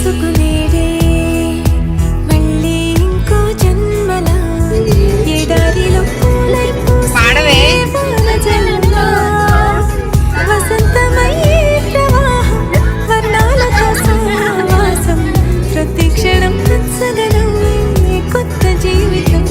కలుసుకునేడే మళ్ళీ ఇంకో జన్మలా ఎడారిలో పూలై పూసే పూల వసంతమయ్యే ప్రవాహం వర్ణాలతో సహవాసం ప్రతి క్షణం నచ్చగలం కొత్త జీవితం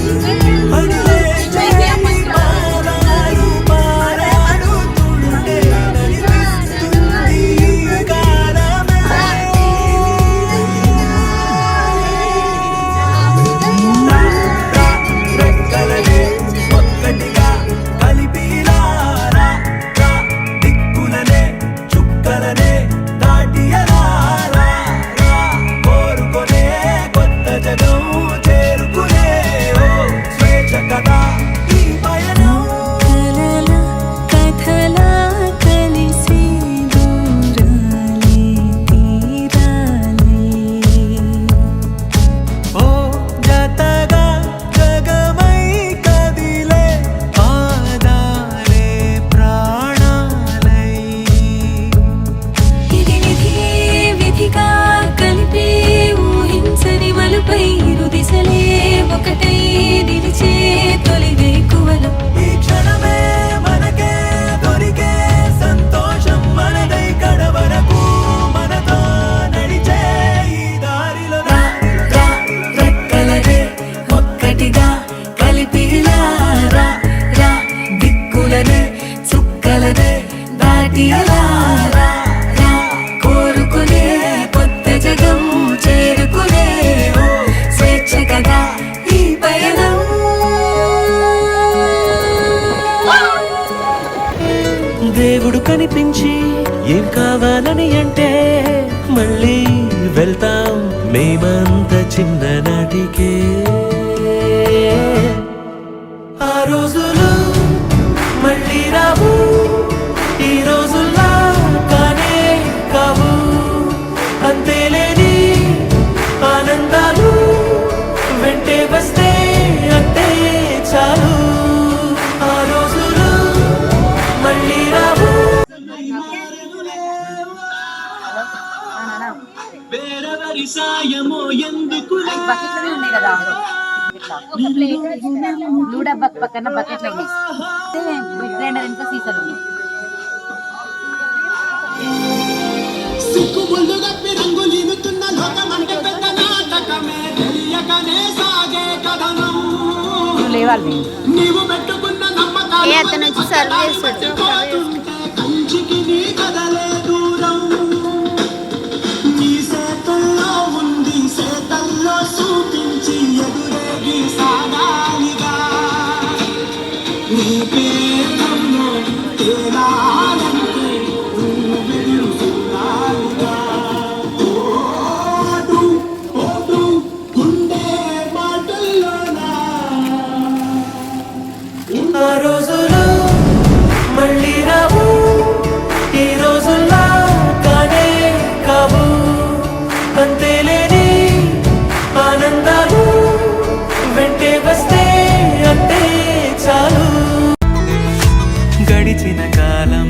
కోరుకునే కొత్త జగం చేరుకునే స్వేచ్ఛ కదా ఈ పయనం. దేవుడు కనిపించి ఏం కావాలని అంటే మళ్ళీ వెళ్తాం మేమంత చిన్ననాటికే. ఆ రోజులు మళ్ళీ రావు, ఈ రోజుల్లా కానే కావు. అంతేలేని ఆనందాలు వెంటే వస్తే అంతే చాలు. ఆ రోజులు మళ్ళీ రావు. వేరెవరి సాయమో ఎందుకు బకెట్లోనే ఉన్నాయి కదా, ఒక ప్లేట్ లూడా పక్కన బకెట్లో గ్రైండర్ ఇంకా సీసాలు ఉన్నాయి. లేవాలి అతను వచ్చి సర్వ్ చేస్తాడు. ఆ రోజులు మళ్ళీ రావు, ఈ రోజుల్లా కానే కావు. అంతేలేని ఆనందాలు వెంటే వస్తే అంతే చాలు. గడిచిన కాలం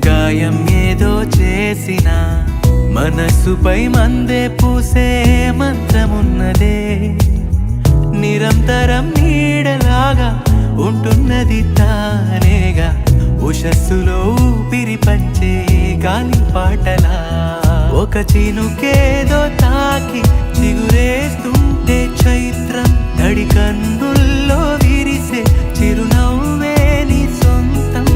గాయం ఏదో చేసిన మనస్సుపై మందే పూసే మంత్రమున్నదే. నిరంతరం నీడలాగా ఉంటున్నది తానేగా, ఉషస్సులో ఊపిరి పంచే గాలి పాటలా. ఒక చినుకేదో తాకి చిగురేస్తుంటే చైత్రం తడి కన్నుల్లో విరిసే చిరునవ్వే నీ సొంతం.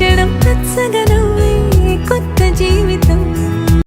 క్షణం పచ్చగా